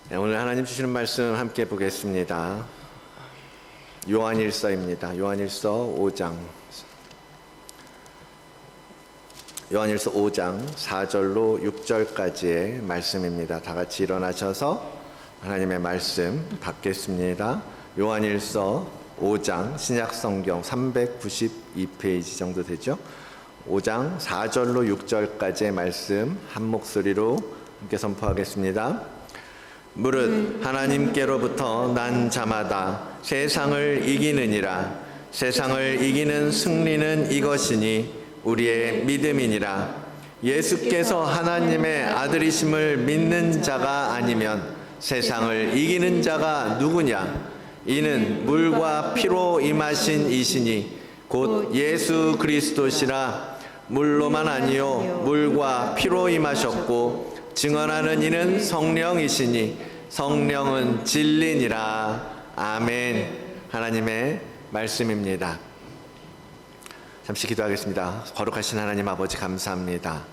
네, 오늘 하나님 주시는 말씀 함께 보겠습니다. 요한일서입니다. 요한일서 5장 4절로 6절까지의 말씀입니다. 다 같이 일어나셔서 하나님의 말씀 받겠습니다. 요한일서 5장 신약성경 392페이지 정도 되죠. 5장 4절로 6절까지의 말씀 한 목소리로 함께 선포하겠습니다. 무릇 하나님께로부터 난 자마다 세상을 이기느니라. 세상을 이기는 승리는 이것이니 우리의 믿음이니라. 예수께서 하나님의 아들이심을 믿는 자가 아니면 세상을 이기는 자가 누구냐? 이는 물과 피로 임하신 이시니 곧 예수 그리스도시라. 물로만 아니요 물과 피로 임하셨고 증언하는 이는 성령이시니 성령은 진리니라. 아멘. 하나님의 말씀입니다. 잠시 기도하겠습니다. 거룩하신 하나님 아버지 감사합니다.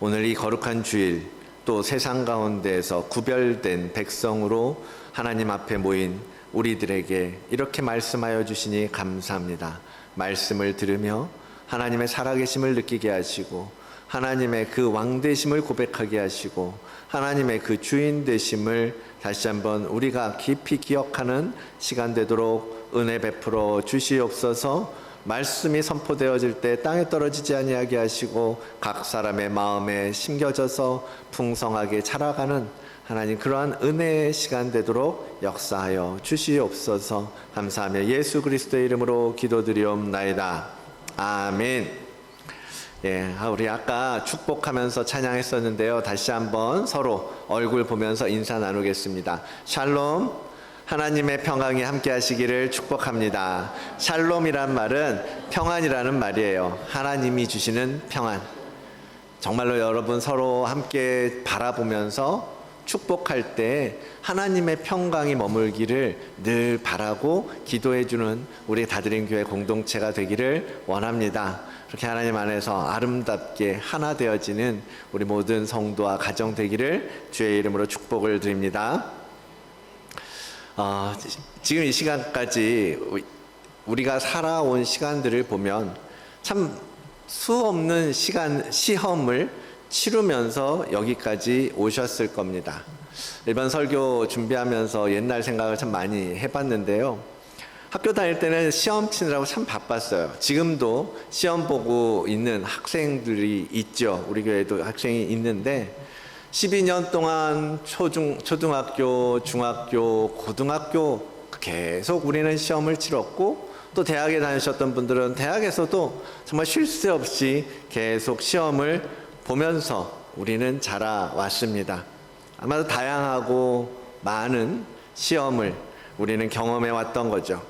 오늘 이 거룩한 주일 또 세상 가운데에서 구별된 백성으로 하나님 앞에 모인 우리들에게 이렇게 말씀하여 주시니 감사합니다. 말씀을 들으며 하나님의 살아계심을 느끼게 하시고 하나님의 그 왕되심을 고백하게 하시고 하나님의 그 주인 되심을 다시 한번 우리가 깊이 기억하는 시간 되도록 은혜 베풀어 주시옵소서. 말씀이 선포되어질 때 땅에 떨어지지 아니하게 하시고 각 사람의 마음에 심겨져서 풍성하게 자라가는 하나님 그러한 은혜의 시간 되도록 역사하여 주시옵소서. 감사하며 예수 그리스도의 이름으로 기도드리옵나이다. 아멘. 우리 아까 축복하면서 찬양했었는데요. 다시 한번 서로 얼굴 보면서 인사 나누겠습니다. 샬롬. 하나님의 평강이 함께 하시기를 축복합니다. 샬롬이란 말은 평안이라는 말이에요. 하나님이 주시는 평안. 정말로 여러분 서로 함께 바라보면서 축복할 때 하나님의 평강이 머물기를 늘 바라고 기도해주는 우리 다드림 교회 공동체가 되기를 원합니다. 그렇게 하나님 안에서 아름답게 하나 되어지는 우리 모든 성도와 가정 되기를 주의 이름으로 축복을 드립니다. 지금 이 시간까지 우리가 살아온 시간들을 보면 참 수없는 시험을 치르면서 여기까지 오셨을 겁니다. 일반 설교 준비하면서 옛날 생각을 참 많이 해봤는데요. 학교 다닐 때는 시험 치느라고 참 바빴어요. 지금도 시험 보고 있는 학생들이 있죠. 우리 교회도 학생이 있는데 12년 동안 초등학교, 중학교, 고등학교 계속 우리는 시험을 치렀고 또 대학에 다니셨던 분들은 대학에서도 정말 쉴 새 없이 계속 시험을 보면서 우리는 자라왔습니다. 아마도 다양하고 많은 시험을 우리는 경험해 왔던 거죠.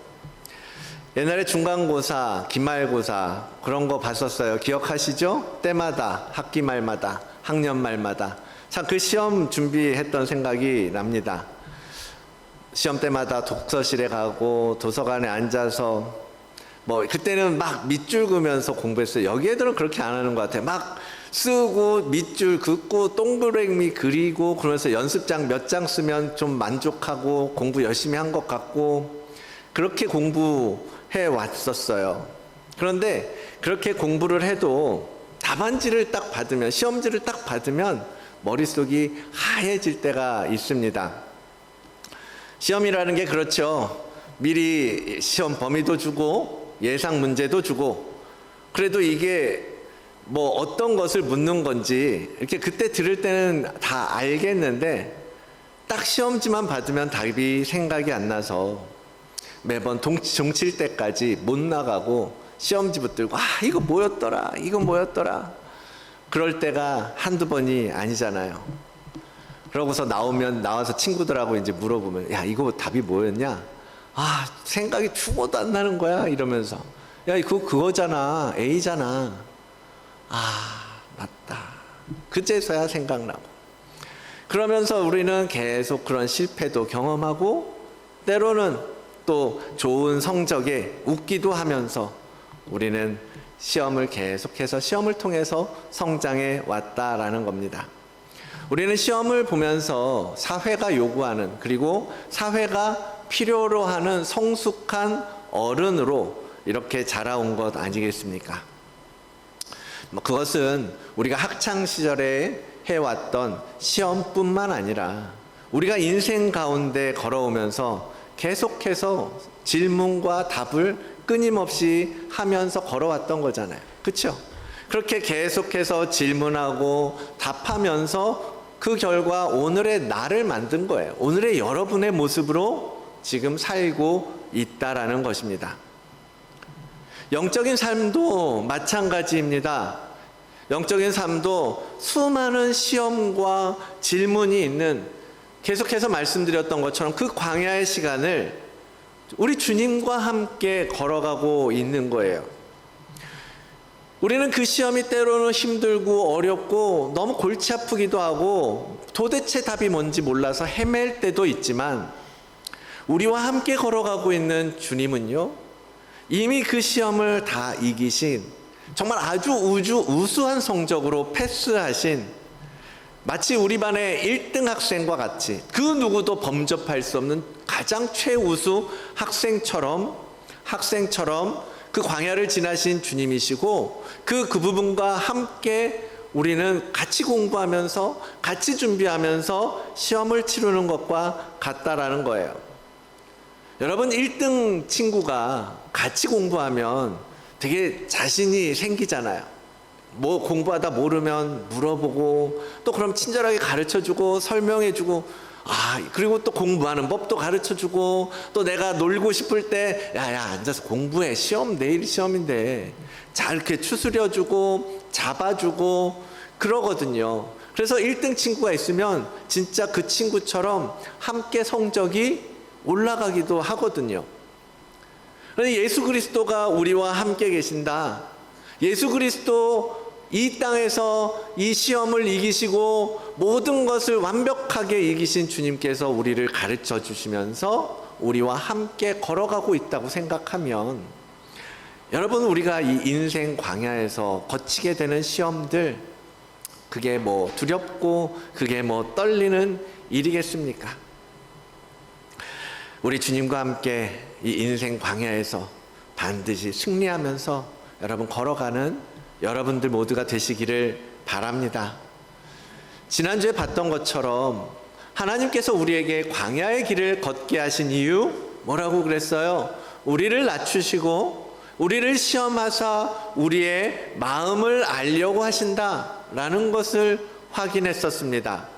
옛날에 중간고사, 기말고사 그런 거 봤었어요. 기억하시죠? 때마다, 학기 말마다, 학년 말마다 참 그 시험 준비했던 생각이 납니다. 시험 때마다 독서실에 가고 도서관에 앉아서 그때는 막 밑줄 그으면서 공부했어요. 여기 애들은 그렇게 안 하는 것 같아요. 막 쓰고 밑줄 긋고 동그라미 그리고 그러면서 연습장 몇 장 쓰면 좀 만족하고 공부 열심히 한 것 같고 그렇게 공부해 왔었어요. 그런데 그렇게 공부를 해도 답안지를 딱 받으면 시험지를 딱 받으면 머릿속이 하얘질 때가 있습니다. 시험이라는 게 그렇죠. 미리 시험 범위도 주고 예상 문제도 주고 그래도 이게 어떤 것을 묻는 건지 이렇게 그때 들을 때는 다 알겠는데 딱 시험지만 받으면 답이 생각이 안 나서 매번 종칠 때까지 못 나가고 시험지 붙들고 이거 뭐였더라 그럴 때가 한두 번이 아니잖아요. 그러고서 나와서 친구들하고 이제 물어보면 야 이거 답이 뭐였냐? 생각이 죽어도 안 나는 거야 이러면서 야 그거잖아 A잖아. 맞다. 그제서야 생각나고 그러면서 우리는 계속 그런 실패도 경험하고 때로는 또 좋은 성적에 웃기도 하면서 우리는 시험을 계속해서 시험을 통해서 성장해 왔다라는 겁니다. 우리는 시험을 보면서 사회가 요구하는, 그리고 사회가 필요로 하는 성숙한 어른으로 이렇게 자라온 것 아니겠습니까? 그것은 우리가 학창 시절에 해왔던 시험뿐만 아니라 우리가 인생 가운데 걸어오면서 계속해서 질문과 답을 끊임없이 하면서 걸어왔던 거잖아요. 그렇죠? 그렇게 계속해서 질문하고 답하면서 그 결과 오늘의 나를 만든 거예요. 오늘의 여러분의 모습으로 지금 살고 있다라는 것입니다. 영적인 삶도 마찬가지입니다. 영적인 삶도 수많은 시험과 질문이 있는, 계속해서 말씀드렸던 것처럼 그 광야의 시간을 우리 주님과 함께 걸어가고 있는 거예요. 우리는 그 시험이 때로는 힘들고 어렵고 너무 골치 아프기도 하고 도대체 답이 뭔지 몰라서 헤맬 때도 있지만, 우리와 함께 걸어가고 있는 주님은요, 이미 그 시험을 다 이기신, 정말 아주 우수한 성적으로 패스하신, 마치 우리 반의 1등 학생과 같이 그 누구도 범접할 수 없는 가장 최우수 학생처럼 그 광야를 지나신 주님이시고, 그 부분과 함께 우리는 같이 공부하면서 같이 준비하면서 시험을 치르는 것과 같다라는 거예요. 여러분, 1등 친구가 같이 공부하면 되게 자신이 생기잖아요. 뭐 공부하다 모르면 물어보고, 또 그럼 친절하게 가르쳐주고 설명해주고, 그리고 또 공부하는 법도 가르쳐주고, 또 내가 놀고 싶을 때 야야 앉아서 공부해, 시험 내일 시험인데, 잘 이렇게 추스려주고 잡아주고 그러거든요. 그래서 1등 친구가 있으면 진짜 그 친구처럼 함께 성적이 올라가기도 하거든요. 그런데 예수 그리스도가 우리와 함께 계신다. 예수 그리스도 이 땅에서 이 시험을 이기시고 모든 것을 완벽하게 이기신 주님께서 우리를 가르쳐 주시면서 우리와 함께 걸어가고 있다고 생각하면, 여러분, 우리가 이 인생 광야에서 거치게 되는 시험들, 그게 뭐 두렵고 그게 뭐 떨리는 일이겠습니까? 우리 주님과 함께 이 인생 광야에서 반드시 승리하면서 여러분 걸어가는 여러분들 모두가 되시기를 바랍니다. 지난주에 봤던 것처럼 하나님께서 우리에게 광야의 길을 걷게 하신 이유, 뭐라고 그랬어요? 우리를 낮추시고 우리를 시험하사 우리의 마음을 알려고 하신다라는 것을 확인했었습니다.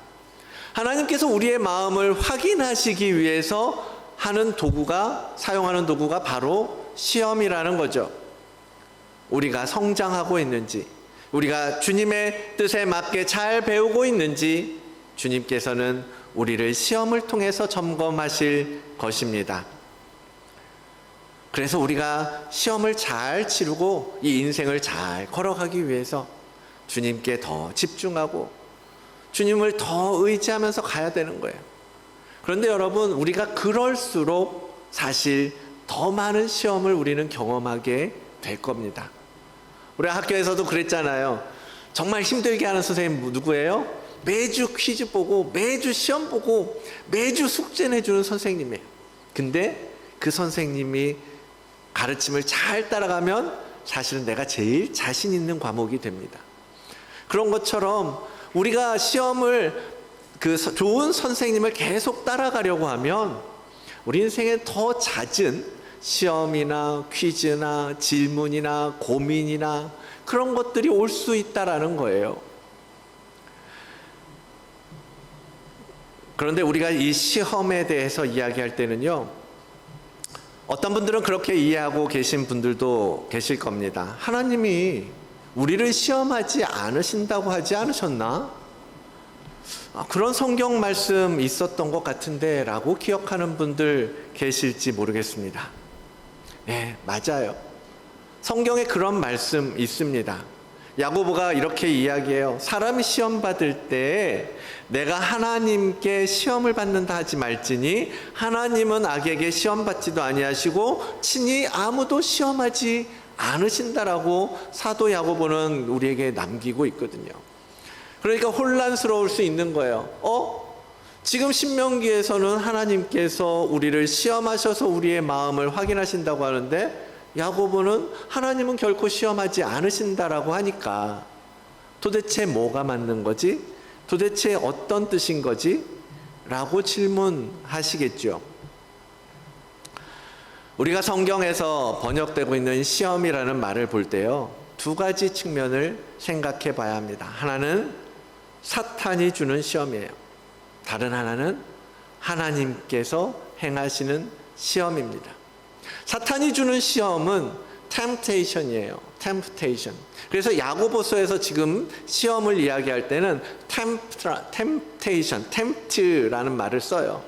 하나님께서 우리의 마음을 확인하시기 위해서 사용하는 도구가 바로 시험이라는 거죠. 우리가 성장하고 있는지, 우리가 주님의 뜻에 맞게 잘 배우고 있는지 주님께서는 우리를 시험을 통해서 점검하실 것입니다. 그래서 우리가 시험을 잘 치르고 이 인생을 잘 걸어가기 위해서 주님께 더 집중하고 주님을 더 의지하면서 가야 되는 거예요. 그런데 여러분, 우리가 그럴수록 사실 더 많은 시험을 우리는 경험하게 될 겁니다. 우리 학교에서도 그랬잖아요. 정말 힘들게 하는 선생님 누구예요? 매주 퀴즈 보고 매주 시험 보고 매주 숙제 내주는 선생님이에요. 근데 그 선생님이 가르침을 잘 따라가면 사실은 내가 제일 자신 있는 과목이 됩니다. 그런 것처럼 우리가 시험을, 좋은 선생님을 계속 따라가려고 하면 우리 인생에 더 잦은 시험이나 퀴즈나 질문이나 고민이나 그런 것들이 올 수 있다라는 거예요. 그런데 우리가 이 시험에 대해서 이야기할 때는요, 어떤 분들은 그렇게 이해하고 계신 분들도 계실 겁니다. 하나님이 우리를 시험하지 않으신다고 하지 않으셨나? 그런 성경 말씀 있었던 것 같은데 라고 기억하는 분들 계실지 모르겠습니다. 네, 맞아요. 성경에 그런 말씀 있습니다. 야고보가 이렇게 이야기해요. 사람이 시험 받을 때 내가 하나님께 시험을 받는다 하지 말지니 하나님은 악에게 시험 받지도 아니하시고 친히 아무도 시험하지 않으신다라고 사도 야고보는 우리에게 남기고 있거든요. 그러니까 혼란스러울 수 있는 거예요. 지금 신명기에서는 하나님께서 우리를 시험하셔서 우리의 마음을 확인하신다고 하는데, 야고보는 하나님은 결코 시험하지 않으신다라고 하니까 도대체 뭐가 맞는 거지? 도대체 어떤 뜻인 거지? 라고 질문하시겠죠. 우리가 성경에서 번역되고 있는 시험이라는 말을 볼 때요, 두 가지 측면을 생각해 봐야 합니다. 하나는 사탄이 주는 시험이에요. 다른 하나는 하나님께서 행하시는 시험입니다. 사탄이 주는 시험은 temptation이에요. temptation. 그래서 야고보서에서 지금 시험을 이야기할 때는 temptation, tempt라는 말을 써요.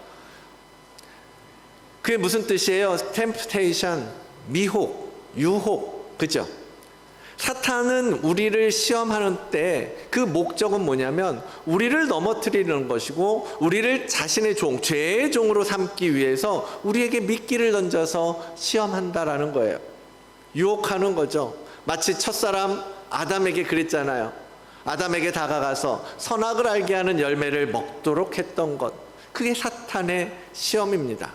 그게 무슨 뜻이에요? temptation, 미혹, 유혹, 그죠? 사탄은 우리를 시험하는 때 그 목적은 뭐냐면 우리를 넘어뜨리는 것이고, 우리를 자신의 종, 죄의 종으로 삼기 위해서 우리에게 미끼를 던져서 시험한다라는 거예요. 유혹하는 거죠. 마치 첫사람 아담에게 그랬잖아요. 아담에게 다가가서 선악을 알게 하는 열매를 먹도록 했던 것, 그게 사탄의 시험입니다.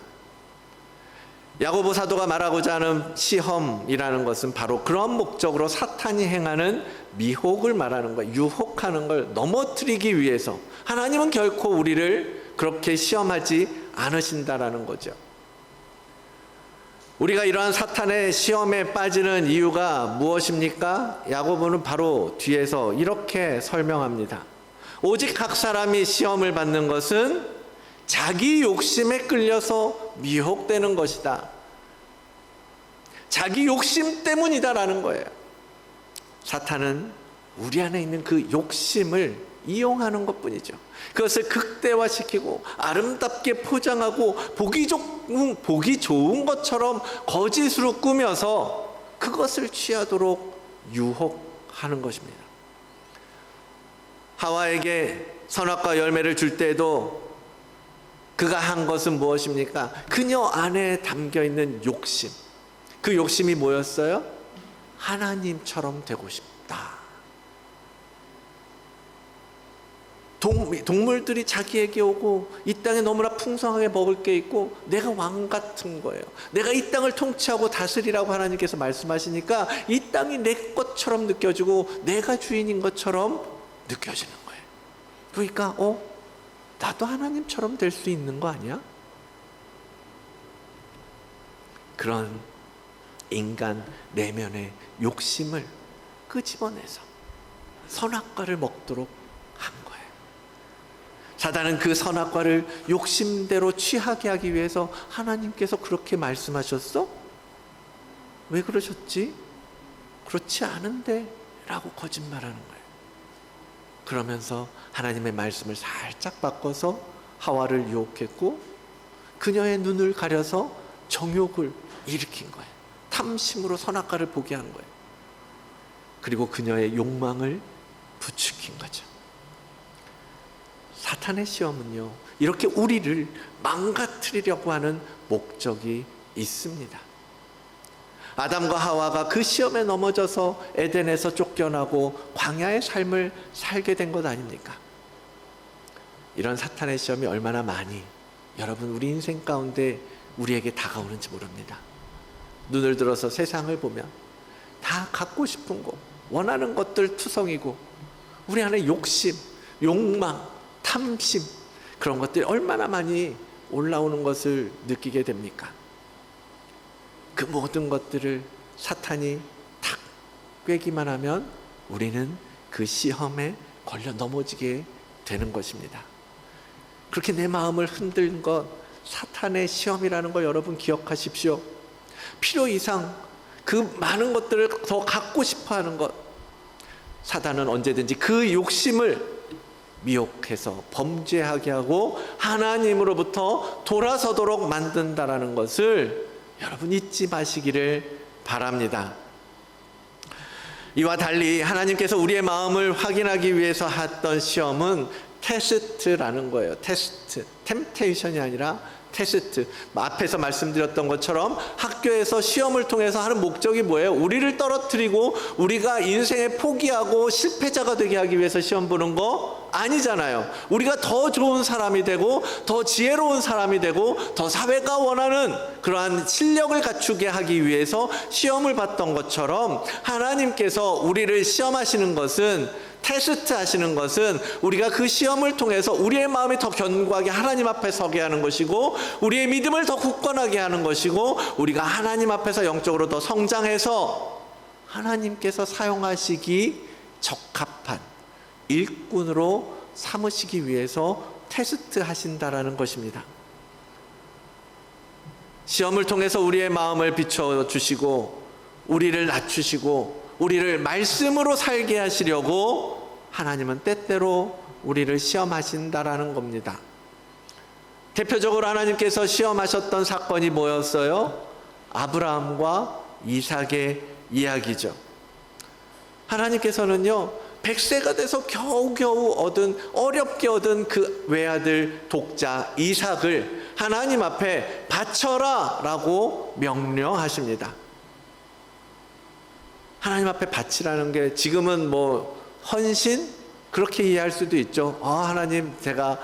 야고보 사도가 말하고자 하는 시험이라는 것은 바로 그런 목적으로 사탄이 행하는 미혹을 말하는 거예요. 유혹하는 걸 넘어뜨리기 위해서. 하나님은 결코 우리를 그렇게 시험하지 않으신다라는 거죠. 우리가 이러한 사탄의 시험에 빠지는 이유가 무엇입니까? 야고보는 바로 뒤에서 이렇게 설명합니다. 오직 각 사람이 시험을 받는 것은 자기 욕심에 끌려서 미혹되는 것이다. 자기 욕심 때문이다라는 거예요. 사탄은 우리 안에 있는 그 욕심을 이용하는 것뿐이죠. 그것을 극대화시키고 아름답게 포장하고 보기 좋은 것처럼 거짓으로 꾸며서 그것을 취하도록 유혹하는 것입니다. 하와에게 선악과 열매를 줄 때에도 그가 한 것은 무엇입니까? 그녀 안에 담겨있는 욕심. 그 욕심이 뭐였어요? 하나님처럼 되고 싶다. 동물들이 자기에게 오고 이 땅에 너무나 풍성하게 먹을 게 있고 내가 왕 같은 거예요. 내가 이 땅을 통치하고 다스리라고 하나님께서 말씀하시니까 이 땅이 내 것처럼 느껴지고 내가 주인인 것처럼 느껴지는 거예요. 그러니까 나도 하나님처럼 될 수 있는 거 아니야? 그런 인간 내면의 욕심을 끄집어내서 선악과를 먹도록 한 거예요. 사단은 그 선악과를 욕심대로 취하게 하기 위해서 하나님께서 그렇게 말씀하셨어? 왜 그러셨지? 그렇지 않은데 라고 거짓말하는 거예요. 그러면서 하나님의 말씀을 살짝 바꿔서 하와를 유혹했고 그녀의 눈을 가려서 정욕을 일으킨 거예요. 탐심으로 선악과를 보게 한 거예요. 그리고 그녀의 욕망을 부추긴 거죠. 사탄의 시험은요, 이렇게 우리를 망가뜨리려고 하는 목적이 있습니다. 아담과 하와가 그 시험에 넘어져서 에덴에서 쫓겨나고 광야의 삶을 살게 된 것 아닙니까? 이런 사탄의 시험이 얼마나 많이 여러분 우리 인생 가운데 우리에게 다가오는지 모릅니다. 눈을 들어서 세상을 보면 다 갖고 싶은 거, 원하는 것들 투성이고 우리 안에 욕심, 욕망, 탐심, 그런 것들이 얼마나 많이 올라오는 것을 느끼게 됩니까? 그 모든 것들을 사탄이 탁 꿰기만 하면 우리는 그 시험에 걸려 넘어지게 되는 것입니다. 그렇게 내 마음을 흔든 것, 사탄의 시험이라는 걸 여러분 기억하십시오. 필요 이상 그 많은 것들을 더 갖고 싶어 하는 것, 사탄은 언제든지 그 욕심을 미혹해서 범죄하게 하고 하나님으로부터 돌아서도록 만든다라는 것을 여러분 잊지 마시기를 바랍니다. 이와 달리 하나님께서 우리의 마음을 확인하기 위해서 했던 시험은 테스트라는 거예요. 테스트. 템테이션이 아니라 테스트. 앞에서 말씀드렸던 것처럼 학교에서 시험을 통해서 하는 목적이 뭐예요? 우리를 떨어뜨리고 우리가 인생에 포기하고 실패자가 되게 하기 위해서 시험 보는 거 아니잖아요. 우리가 더 좋은 사람이 되고 더 지혜로운 사람이 되고 더 사회가 원하는 그러한 실력을 갖추게 하기 위해서 시험을 봤던 것처럼 하나님께서 우리를 시험하시는 것은, 테스트 하시는 것은 우리가 그 시험을 통해서 우리의 마음이 더 견고하게 하나님 앞에 서게 하는 것이고, 우리의 믿음을 더 굳건하게 하는 것이고, 우리가 하나님 앞에서 영적으로 더 성장해서 하나님께서 사용하시기 적합한 일꾼으로 삼으시기 위해서 테스트 하신다라는 것입니다. 시험을 통해서 우리의 마음을 비춰주시고 우리를 낮추시고 우리를 말씀으로 살게 하시려고 하나님은 때때로 우리를 시험하신다라는 겁니다. 대표적으로 하나님께서 시험하셨던 사건이 뭐였어요? 아브라함과 이삭의 이야기죠. 하나님께서는요, 100세가 돼서 겨우겨우 어렵게 얻은 그 외아들 독자 이삭을 하나님 앞에 바쳐라 라고 명령하십니다. 하나님 앞에 바치라는 게 지금은 헌신? 그렇게 이해할 수도 있죠. 하나님, 제가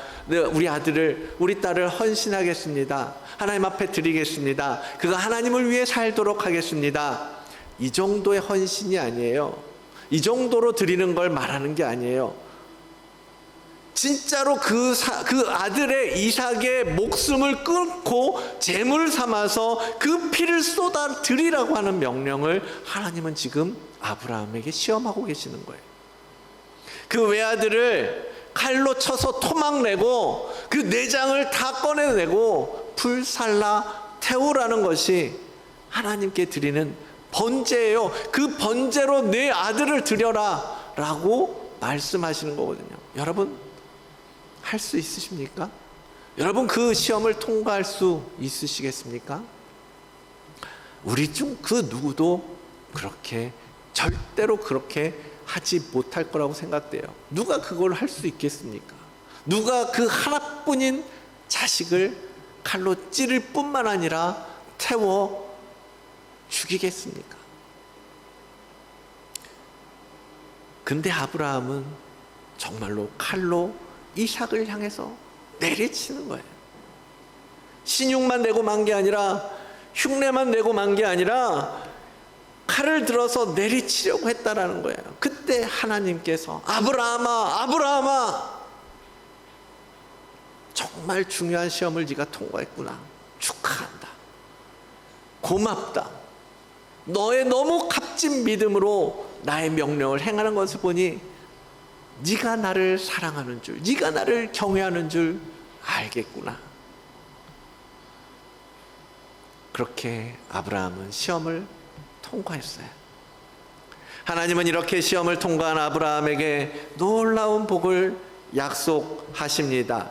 우리 아들을, 우리 딸을 헌신하겠습니다. 하나님 앞에 드리겠습니다. 그가 하나님을 위해 살도록 하겠습니다. 이 정도의 헌신이 아니에요. 이 정도로 드리는 걸 말하는 게 아니에요. 진짜로 그 아들의 이삭의 목숨을 끊고 제물 삼아서 그 피를 쏟아 드리라고 하는 명령을 하나님은 지금 아브라함에게 시험하고 계시는 거예요. 그 외아들을 칼로 쳐서 토막내고 그 내장을 다 꺼내내고 불살라 태우라는 것이 하나님께 드리는 번제예요. 그 번제로 내 아들을 드려라 라고 말씀하시는 거거든요. 여러분, 할 수 있으십니까? 여러분, 그 시험을 통과할 수 있으시겠습니까? 우리 중 그 누구도 그렇게, 절대로 그렇게 하지 못할 거라고 생각돼요. 누가 그걸 할 수 있겠습니까? 누가 그 하나뿐인 자식을 칼로 찌를 뿐만 아니라 태워 죽이겠습니까? 근데 아브라함은 정말로 칼로 이삭을 향해서 내리치는 거예요. 신용만 내고 만 게 아니라, 흉내만 내고 만 게 아니라 칼을 들어서 내리치려고 했다라는 거예요. 그때 하나님께서 아브라함아, 아브라함아, 정말 중요한 시험을 네가 통과했구나. 축하한다. 고맙다. 너의 너무 값진 믿음으로 나의 명령을 행하는 것을 보니 네가 나를 사랑하는 줄, 네가 나를 경외하는 줄 알겠구나. 그렇게 아브라함은 시험을 통과했어요. 하나님은 이렇게 시험을 통과한 아브라함에게 놀라운 복을 약속하십니다.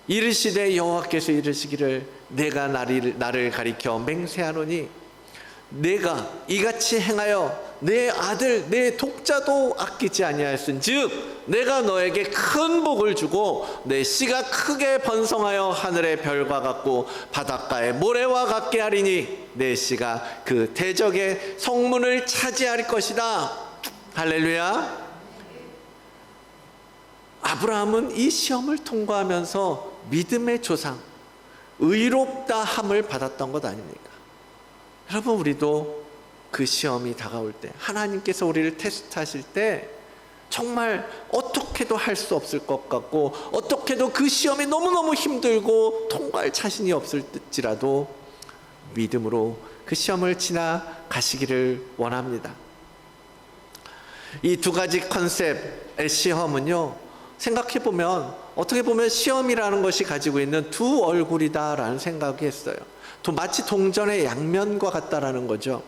이르시되, 여호와께서 이르시기를 내가 나를 가리켜 맹세하노니 내가 이같이 행하여 내 아들 내 독자도 아끼지 아니하였은즉 내가 너에게 큰 복을 주고 내 씨가 크게 번성하여 하늘의 별과 같고 바닷가의 모래와 같게 하리니 내 씨가 그 대적의 성문을 차지할 것이다. 할렐루야. 아브라함은 이 시험을 통과하면서 믿음의 조상, 의롭다 함을 받았던 것 아닙니까? 여러분, 우리도 그 시험이 다가올 때, 하나님께서 우리를 테스트하실 때 정말 어떻게도 할 수 없을 것 같고 어떻게도 그 시험이 너무너무 힘들고 통과할 자신이 없을지라도 믿음으로 그 시험을 지나가시기를 원합니다. 이 두 가지 컨셉의 시험은요, 생각해보면 어떻게 보면 시험이라는 것이 가지고 있는 두 얼굴이다라는 생각이 했어요. 마치 동전의 양면과 같다라는 거죠.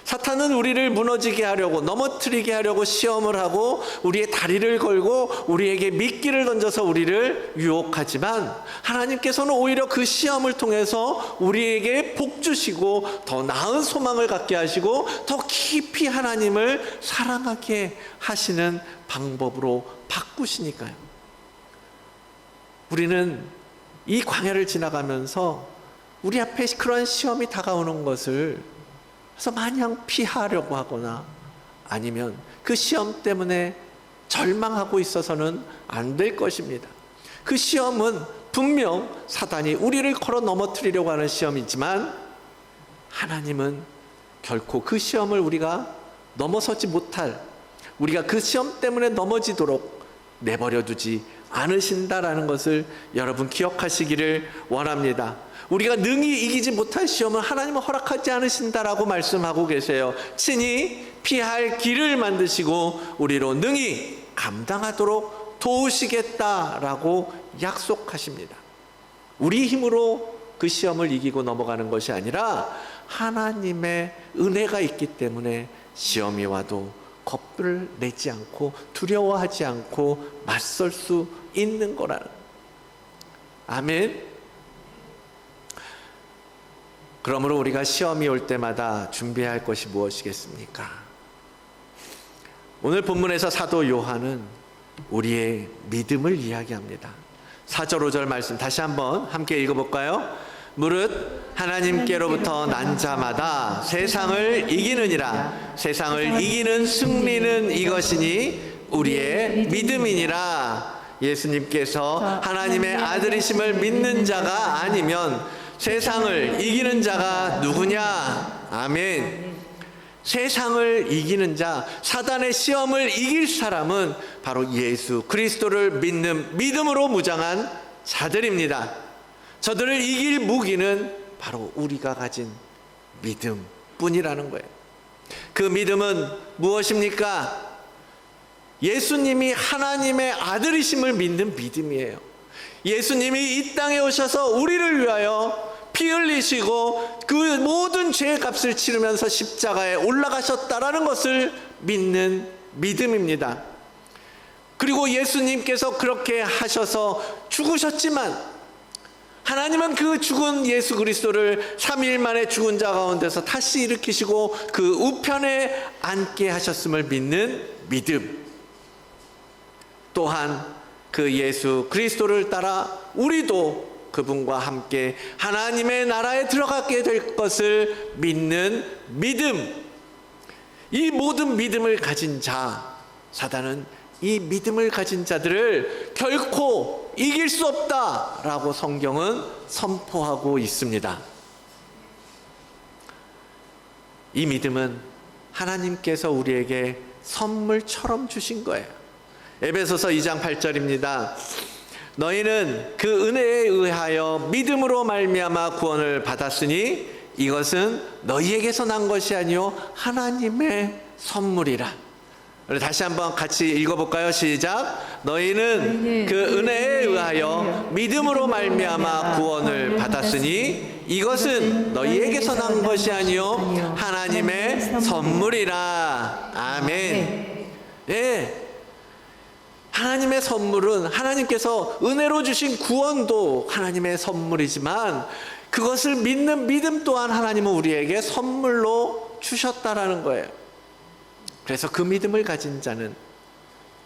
사탄은 우리를 무너지게 하려고, 넘어뜨리게 하려고 시험을 하고 우리의 다리를 걸고 우리에게 미끼를 던져서 우리를 유혹하지만 하나님께서는 오히려 그 시험을 통해서 우리에게 복 주시고 더 나은 소망을 갖게 하시고 더 깊이 하나님을 사랑하게 하시는 방법으로 바꾸시니까요. 우리는 이 광야를 지나가면서 우리 앞에 그런 시험이 다가오는 것을 그래서 마냥 피하려고 하거나 아니면 그 시험 때문에 절망하고 있어서는 안 될 것입니다. 그 시험은 분명 사단이 우리를 걸어 넘어뜨리려고 하는 시험이지만 하나님은 결코 그 시험을 우리가 넘어서지 못할, 우리가 그 시험 때문에 넘어지도록 내버려 두지 않으신다라는 것을 여러분 기억하시기를 원합니다. 우리가 능히 이기지 못할 시험은 하나님은 허락하지 않으신다라고 말씀하고 계세요. 친히 피할 길을 만드시고 우리로 능히 감당하도록 도우시겠다라고 약속하십니다. 우리 힘으로 그 시험을 이기고 넘어가는 것이 아니라 하나님의 은혜가 있기 때문에 시험이 와도 겁을 내지 않고 두려워하지 않고 맞설 수 있는 거라는. 아멘. 그러므로 우리가 시험이 올 때마다 준비해야 할 것이 무엇이겠습니까? 오늘 본문에서 사도 요한은 우리의 믿음을 이야기합니다. 4절 5절 말씀 다시 한번 함께 읽어볼까요? 무릇 하나님께로부터 난 자마다 세상을 이기느니라. 세상을 이기는 승리는 이것이니 우리의 믿음이니라. 예수님께서 하나님의 아들이심을 믿는 자가 아니면 세상을 이기는 자가 누구냐? 아멘. 세상을 이기는 자, 사단의 시험을 이길 사람은 바로 예수 그리스도를 믿는 믿음으로 무장한 자들입니다. 저들을 이길 무기는 바로 우리가 가진 믿음뿐이라는 거예요. 그 믿음은 무엇입니까? 예수님이 하나님의 아들이심을 믿는 믿음이에요. 예수님이 이 땅에 오셔서 우리를 위하여 피 흘리시고 그 모든 죄의 값을 치르면서 십자가에 올라가셨다라는 것을 믿는 믿음입니다. 그리고 예수님께서 그렇게 하셔서 죽으셨지만 하나님은 그 죽은 예수 그리스도를 3일 만에 죽은 자 가운데서 다시 일으키시고 그 우편에 앉게 하셨음을 믿는 믿음. 또한 그 예수 그리스도를 따라 우리도 그분과 함께 하나님의 나라에 들어가게 될 것을 믿는 믿음. 이 모든 믿음을 가진 자, 사단은 이 믿음을 가진 자들을 결코 이길 수 없다라고 성경은 선포하고 있습니다. 이 믿음은 하나님께서 우리에게 선물처럼 주신 거예요. 에베소서 2장 8절입니다. 너희는 그 은혜에 의하여 믿음으로 말미암아 구원을 받았으니 이것은 너희에게서 난 것이 아니요 하나님의 선물이라. 다시 한번 같이 읽어볼까요? 시작. 너희는 그 은혜에 의하여 믿음으로 말미암아 구원을 받았으니 이것은 너희에게서 난 것이 아니요 하나님의 선물이라. 아멘. 예. 하나님의 선물은 하나님께서 은혜로 주신 구원도 하나님의 선물이지만 그것을 믿는 믿음 또한 하나님은 우리에게 선물로 주셨다라는 거예요. 그래서 그 믿음을 가진 자는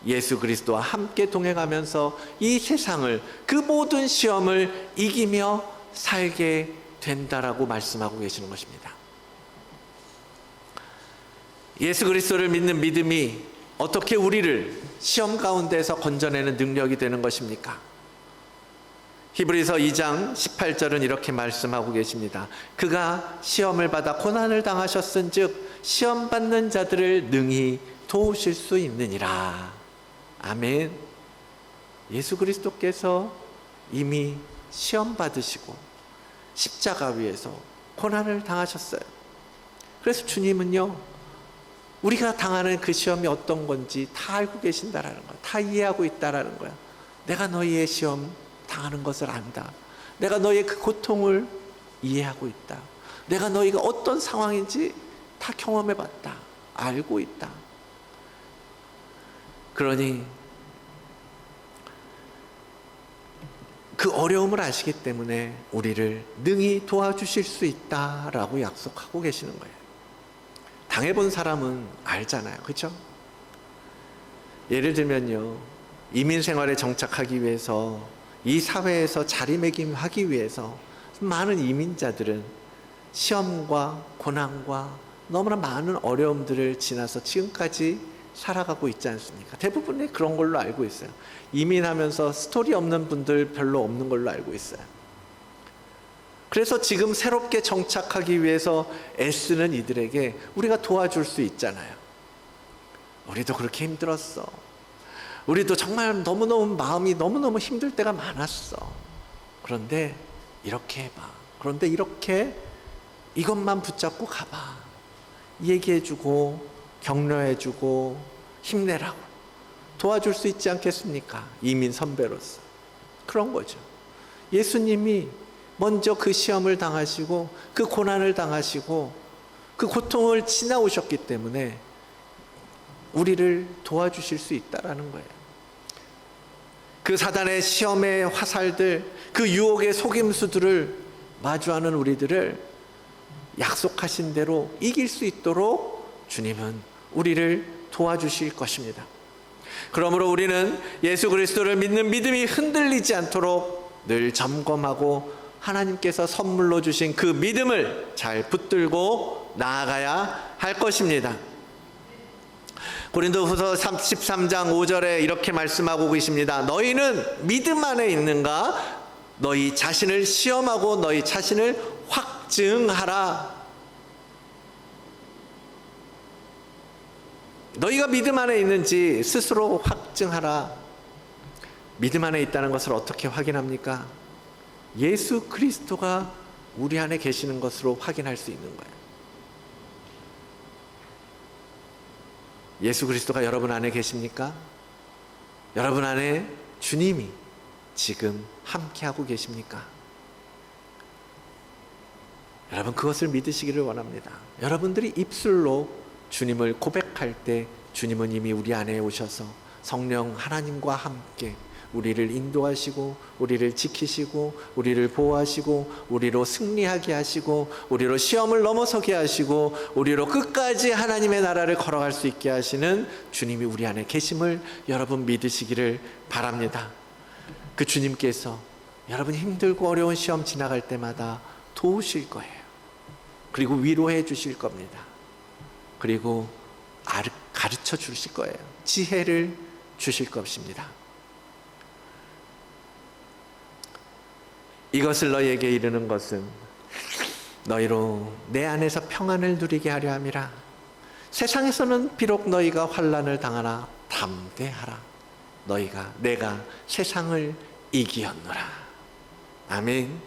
예수 그리스도와 함께 동행하면서 이 세상을, 그 모든 시험을 이기며 살게 된다라고 말씀하고 계시는 것입니다. 예수 그리스도를 믿는 믿음이 어떻게 우리를 시험 가운데서 건져내는 능력이 되는 것입니까? 히브리서 2장 18절은 이렇게 말씀하고 계십니다. 그가 시험을 받아 고난을 당하셨은즉 시험 받는 자들을 능히 도우실 수 있느니라. 아멘. 예수 그리스도께서 이미 시험 받으시고 십자가 위에서 고난을 당하셨어요. 그래서 주님은요, 우리가 당하는 그 시험이 어떤 건지 다 알고 계신다라는 거야. 다 이해하고 있다라는 거야. 내가 너희의 시험 당하는 것을 안다. 내가 너희의 그 고통을 이해하고 있다. 내가 너희가 어떤 상황인지 다 경험해봤다. 알고 있다. 그러니 그 어려움을 아시기 때문에 우리를 능히 도와주실 수 있다라고 약속하고 계시는 거예요. 당해본 사람은 알잖아요. 그렇죠? 예를 들면요, 이민 생활에 정착하기 위해서 이 사회에서 자리매김하기 위해서 많은 이민자들은 시험과 고난과 너무나 많은 어려움들을 지나서 지금까지 살아가고 있지 않습니까? 대부분이 그런 걸로 알고 있어요. 이민하면서 스토리 없는 분들 별로 없는 걸로 알고 있어요. 그래서 지금 새롭게 정착하기 위해서 애쓰는 이들에게 우리가 도와줄 수 있잖아요. 우리도 그렇게 힘들었어. 우리도 정말 너무너무 마음이 너무너무 힘들 때가 많았어. 그런데 이렇게 해봐. 그런데 이렇게 이것만 붙잡고 가봐. 얘기해주고 격려해주고 힘내라고 도와줄 수 있지 않겠습니까? 이민 선배로서. 그런 거죠. 예수님이 먼저 그 시험을 당하시고 그 고난을 당하시고 그 고통을 지나오셨기 때문에 우리를 도와주실 수 있다라는 거예요. 그 사단의 시험의 화살들, 그 유혹의 속임수들을 마주하는 우리들을 약속하신 대로 이길 수 있도록 주님은 우리를 도와주실 것입니다. 그러므로 우리는 예수 그리스도를 믿는 믿음이 흔들리지 않도록 늘 점검하고 하나님께서 선물로 주신 그 믿음을 잘 붙들고 나아가야 할 것입니다. 고린도후서 13장 5절에 이렇게 말씀하고 계십니다. 너희는 믿음 안에 있는가? 너희 자신을 시험하고 너희 자신을 확증하라. 너희가 믿음 안에 있는지 스스로 확증하라. 믿음 안에 있다는 것을 어떻게 확인합니까? 예수 그리스도가 우리 안에 계시는 것으로 확인할 수 있는 거예요. 예수 그리스도가 여러분 안에 계십니까? 여러분 안에 주님이 지금 함께하고 계십니까? 여러분 그것을 믿으시기를 원합니다. 여러분들이 입술로 주님을 고백할 때 주님은 이미 우리 안에 오셔서 성령 하나님과 함께 우리를 인도하시고 우리를 지키시고 우리를 보호하시고 우리로 승리하게 하시고 우리로 시험을 넘어서게 하시고 우리로 끝까지 하나님의 나라를 걸어갈 수 있게 하시는 주님이 우리 안에 계심을 여러분 믿으시기를 바랍니다. 그 주님께서 여러분 힘들고 어려운 시험 지나갈 때마다 도우실 거예요. 그리고 위로해 주실 겁니다. 그리고 가르쳐 주실 거예요. 지혜를 주실 것입니다. 이것을 너희에게 이르는 것은 너희로 내 안에서 평안을 누리게 하려 함이라. 세상에서는 비록 너희가 환난을 당하나 담대하라. 내가 세상을 이기었노라. 아멘.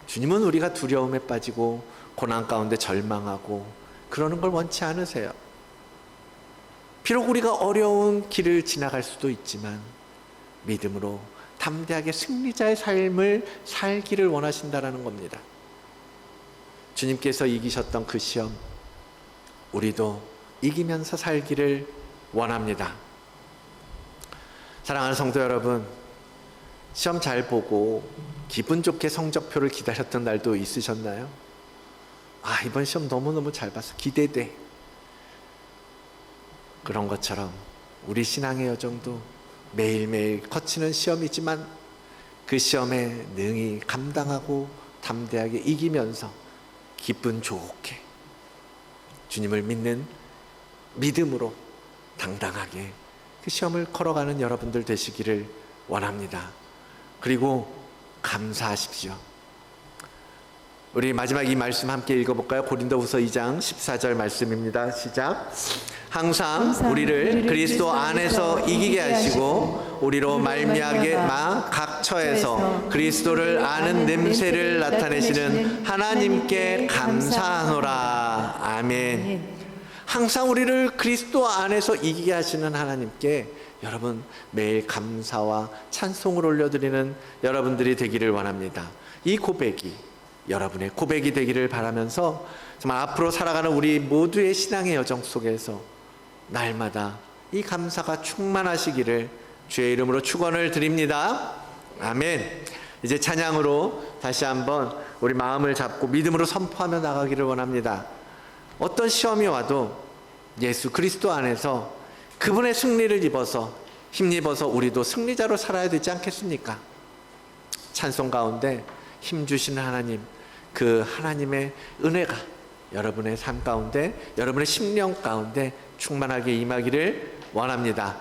주님은 우리가 두려움에 빠지고 고난 가운데 절망하고 그러는 걸 원치 않으세요. 비록 우리가 어려운 길을 지나갈 수도 있지만 믿음으로 담대하게 승리자의 삶을 살기를 원하신다라는 겁니다. 주님께서 이기셨던 그 시험, 우리도 이기면서 살기를 원합니다. 사랑하는 성도 여러분, 시험 잘 보고 기분 좋게 성적표를 기다렸던 날도 있으셨나요? 이번 시험 너무너무 잘 봤어. 기대돼. 그런 것처럼 우리 신앙의 여정도 매일매일 거치는 시험이지만 그 시험에 능히 감당하고 담대하게 이기면서 기분 좋게 주님을 믿는 믿음으로 당당하게 그 시험을 걸어가는 여러분들 되시기를 원합니다. 그리고 감사하십시오. 우리 마지막 이 말씀 함께 읽어볼까요? 고린도후서 2장 14절 말씀입니다. 시작. 항상 우리를 그리스도 안에서 이기게 하시고 우리로 말미암게 각 처에서 그리스도를 아는 냄새를 나타내시는 하나님께 감사하노라. 아멘. 항상 우리를 그리스도 안에서 이기게 하시는 하나님께 여러분 매일 감사와 찬송을 올려드리는 여러분들이 되기를 원합니다. 이 고백이 여러분의 고백이 되기를 바라면서 정말 앞으로 살아가는 우리 모두의 신앙의 여정 속에서 날마다 이 감사가 충만하시기를 주의 이름으로 축원을 드립니다. 아멘. 이제 찬양으로 다시 한번 우리 마음을 잡고 믿음으로 선포하며 나가기를 원합니다. 어떤 시험이 와도 예수 그리스도 안에서 그분의 승리를 입어서 힘입어서 우리도 승리자로 살아야 되지 않겠습니까? 찬송 가운데 힘 주시는 하나님, 그 하나님의 은혜가 여러분의 삶 가운데, 여러분의 심령 가운데 충만하게 임하기를 원합니다.